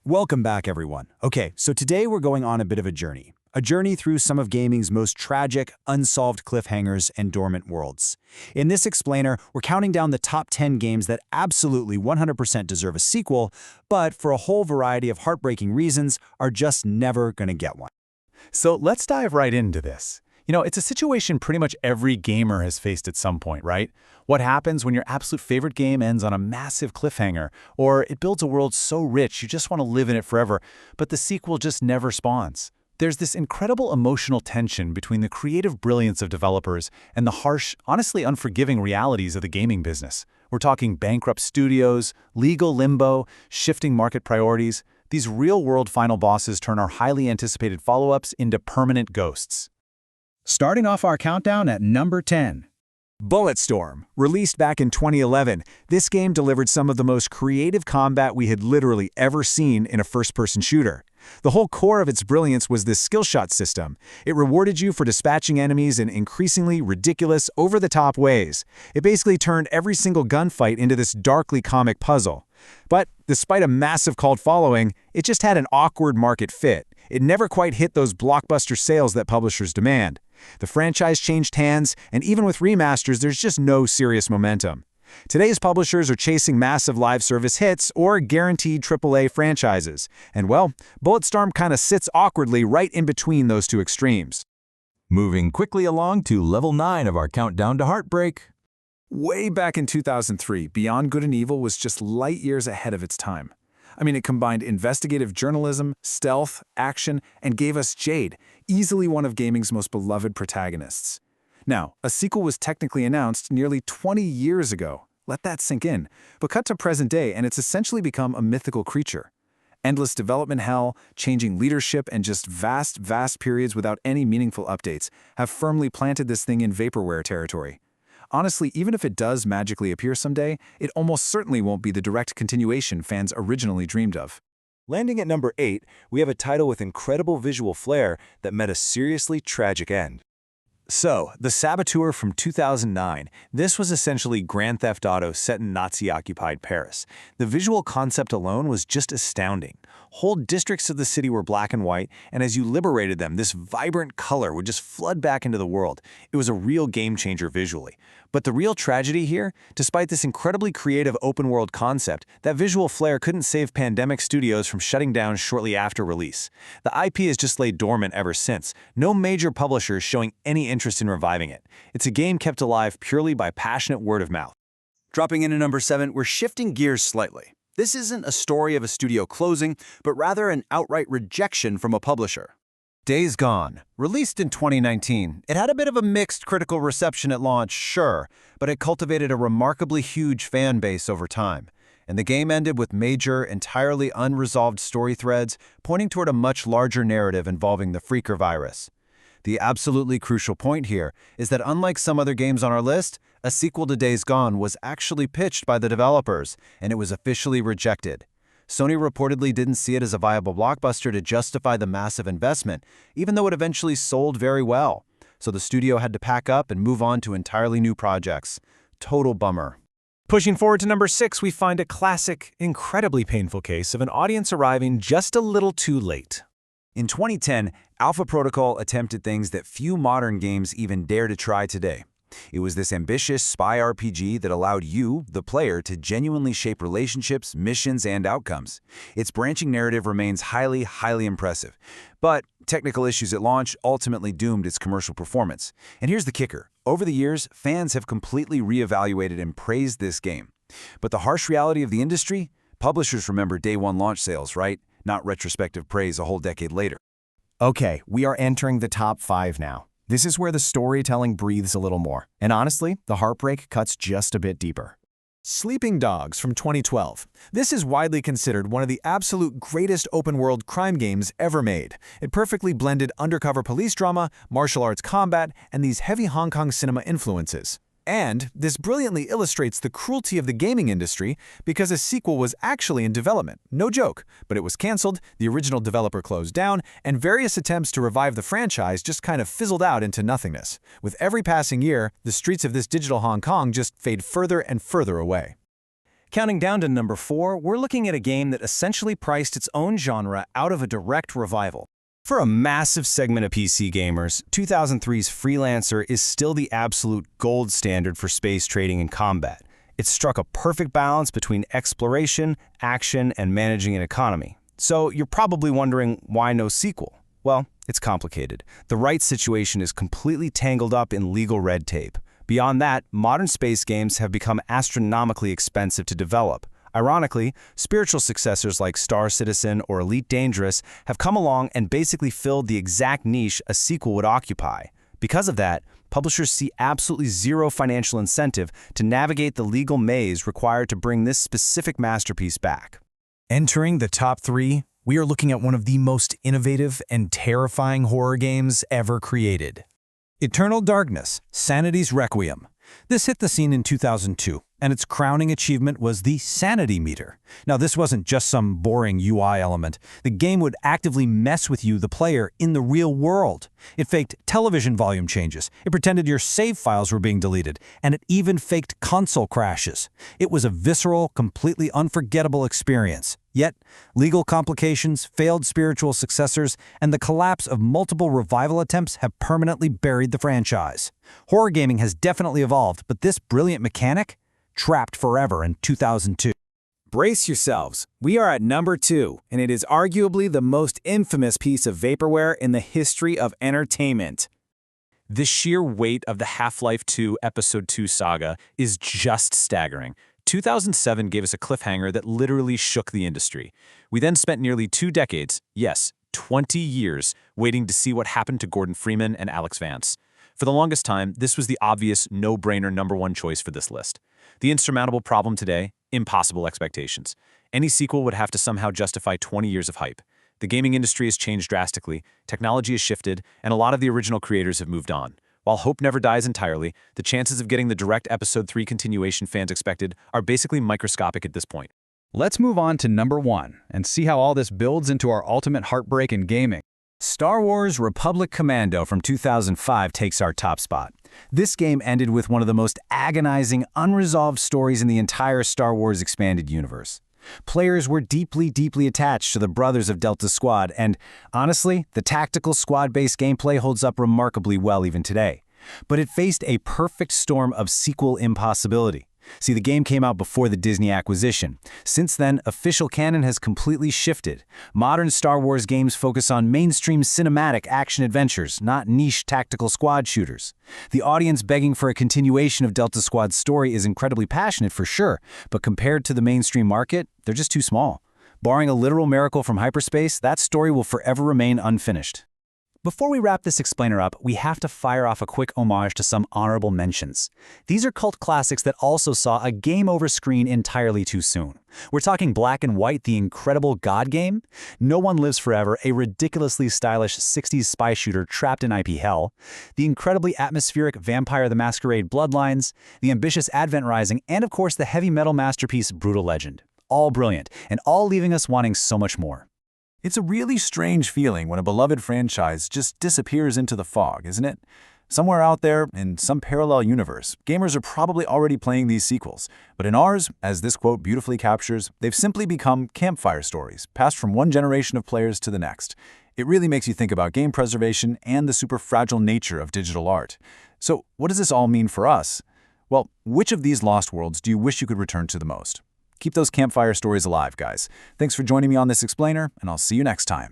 Welcome back, everyone. Okay, so today we're going on a bit of a journey. A journey through some of gaming's most tragic, unsolved cliffhangers and dormant worlds. In this explainer, we're counting down the top 10 games that absolutely 100% deserve a sequel, but for a whole variety of heartbreaking reasons are just never gonna get one. So let's dive right into this. It's a situation pretty much every gamer has faced at some point, right? What happens when your absolute favorite game ends on a massive cliffhanger, or it builds a world so rich you just want to live in it forever, but the sequel just never spawns? There's this incredible emotional tension between the creative brilliance of developers and the harsh, honestly unforgiving realities of the gaming business. We're talking bankrupt studios, legal limbo, shifting market priorities. These real-world final bosses turn our highly anticipated follow-ups into permanent ghosts. Starting off our countdown at number 10. Bulletstorm. Released back in 2011, this game delivered some of the most creative combat we had literally ever seen in a first-person shooter. The whole core of its brilliance was this skill shot system. It rewarded you for dispatching enemies in increasingly ridiculous, over-the-top ways. It basically turned every single gunfight into this darkly comic puzzle. But despite a massive cult following, it just had an awkward market fit. It never quite hit those blockbuster sales that publishers demand. The franchise changed hands, and even with remasters, there's just no serious momentum. Today's publishers are chasing massive live service hits or guaranteed AAA franchises. And well, Bulletstorm kind of sits awkwardly right in between those two extremes. Moving quickly along to level 9 of our countdown to heartbreak. Way back in 2003, Beyond Good and Evil was just light years ahead of its time. It combined investigative journalism, stealth, action, and gave us Jade, easily one of gaming's most beloved protagonists. Now, a sequel was technically announced nearly 20 years ago. Let that sink in. But cut to present day, and it's essentially become a mythical creature. Endless development hell, changing leadership, and just vast periods without any meaningful updates have firmly planted this thing in vaporware territory. Honestly, even if it does magically appear someday, it almost certainly won't be the direct continuation fans originally dreamed of. Landing at number 8, we have a title with incredible visual flair that met a seriously tragic end. So, The Saboteur from 2009. This was essentially Grand Theft Auto set in Nazi-occupied Paris. The visual concept alone was just astounding. Whole districts of the city were black and white, and as you liberated them, this vibrant color would just flood back into the world. It was a real game-changer visually. But the real tragedy here, despite this incredibly creative open-world concept, that visual flair couldn't save Pandemic Studios from shutting down shortly after release. The IP has just laid dormant ever since, no major publisher showing any interest in reviving it. It's a game kept alive purely by passionate word of mouth. Dropping into number 7, we're shifting gears slightly. This isn't a story of a studio closing, but rather an outright rejection from a publisher. Days Gone. Released in 2019, it had a bit of a mixed critical reception at launch, sure, but it cultivated a remarkably huge fan base over time. And the game ended with major, entirely unresolved story threads pointing toward a much larger narrative involving the Freaker virus. The absolutely crucial point here is that unlike some other games on our list, a sequel to Days Gone was actually pitched by the developers, and it was officially rejected. Sony reportedly didn't see it as a viable blockbuster to justify the massive investment, even though it eventually sold very well. So the studio had to pack up and move on to entirely new projects. Total bummer. Pushing forward to number 6, we find a classic, incredibly painful case of an audience arriving just a little too late. In 2010, Alpha Protocol attempted things that few modern games even dare to try today. It was this ambitious spy RPG that allowed you, the player, to genuinely shape relationships, missions, and outcomes. Its branching narrative remains highly impressive. But technical issues at launch ultimately doomed its commercial performance. And here's the kicker. Over the years, fans have completely reevaluated and praised this game. But the harsh reality of the industry? Publishers remember day one launch sales, right? Not retrospective praise a whole decade later. Okay, we are entering the top 5 now. This is where the storytelling breathes a little more. And honestly, the heartbreak cuts just a bit deeper. Sleeping Dogs from 2012. This is widely considered one of the absolute greatest open-world crime games ever made. It perfectly blended undercover police drama, martial arts combat, and these heavy Hong Kong cinema influences. And this brilliantly illustrates the cruelty of the gaming industry because a sequel was actually in development. No joke. But it was canceled, the original developer closed down, and various attempts to revive the franchise just kind of fizzled out into nothingness. With every passing year, the streets of this digital Hong Kong just fade further and further away. Counting down to number 4, we're looking at a game that essentially priced its own genre out of a direct revival. For a massive segment of PC gamers, 2003's Freelancer is still the absolute gold standard for space trading and combat. It struck a perfect balance between exploration, action, and managing an economy. So you're probably wondering, why no sequel? Well, it's complicated. The right situation is completely tangled up in legal red tape. Beyond that, modern space games have become astronomically expensive to develop. Ironically, spiritual successors like Star Citizen or Elite Dangerous have come along and basically filled the exact niche a sequel would occupy. Because of that, publishers see absolutely zero financial incentive to navigate the legal maze required to bring this specific masterpiece back. Entering the top 3, we are looking at one of the most innovative and terrifying horror games ever created. Eternal Darkness, Sanity's Requiem. This hit the scene in 2002, and its crowning achievement was the Sanity Meter. Now, this wasn't just some boring UI element. The game would actively mess with you, the player, in the real world. It faked television volume changes, it pretended your save files were being deleted, and it even faked console crashes. It was a visceral, completely unforgettable experience. Yet, legal complications, failed spiritual successors, and the collapse of multiple revival attempts have permanently buried the franchise. Horror gaming has definitely evolved, but this brilliant mechanic? Trapped forever in 2002. Brace yourselves. We are at number 2, and it is arguably the most infamous piece of vaporware in the history of entertainment. The sheer weight of the Half-Life 2 Episode 2 saga is just staggering. 2007 gave us a cliffhanger that literally shook the industry. We then spent nearly 2 decades, yes, 20 years, waiting to see what happened to Gordon Freeman and Alex Vance. For the longest time, this was the obvious, no-brainer #1 choice for this list. The insurmountable problem today? Impossible expectations. Any sequel would have to somehow justify 20 years of hype. The gaming industry has changed drastically, technology has shifted, and a lot of the original creators have moved on. While hope never dies entirely, the chances of getting the direct Episode 3 continuation fans expected are basically microscopic at this point. Let's move on to number 1 and see how all this builds into our ultimate heartbreak in gaming. Star Wars Republic Commando from 2005 takes our top spot. This game ended with one of the most agonizing, unresolved stories in the entire Star Wars expanded universe. Players were deeply, deeply attached to the brothers of Delta Squad, and honestly, the tactical squad-based gameplay holds up remarkably well even today. But it faced a perfect storm of sequel impossibility. See, the game came out before the Disney acquisition. Since then, official canon has completely shifted. Modern Star Wars games focus on mainstream cinematic action adventures, not niche tactical squad shooters. The audience begging for a continuation of Delta Squad's story is incredibly passionate for sure, but compared to the mainstream market, they're just too small. Barring a literal miracle from hyperspace, that story will forever remain unfinished. Before we wrap this explainer up, we have to fire off a quick homage to some honorable mentions. These are cult classics that also saw a game over screen entirely too soon. We're talking Black and White, the incredible God game, No One Lives Forever, a ridiculously stylish 60s spy shooter trapped in IP hell, the incredibly atmospheric Vampire the Masquerade Bloodlines, the ambitious Advent Rising, and of course the heavy metal masterpiece Brutal Legend. All brilliant, and all leaving us wanting so much more. It's a really strange feeling when a beloved franchise just disappears into the fog, isn't it? Somewhere out there, in some parallel universe, gamers are probably already playing these sequels. But in ours, as this quote beautifully captures, they've simply become campfire stories, passed from one generation of players to the next. It really makes you think about game preservation and the super fragile nature of digital art. So what does this all mean for us? Well, which of these lost worlds do you wish you could return to the most? Keep those campfire stories alive, guys. Thanks for joining me on this explainer, and I'll see you next time.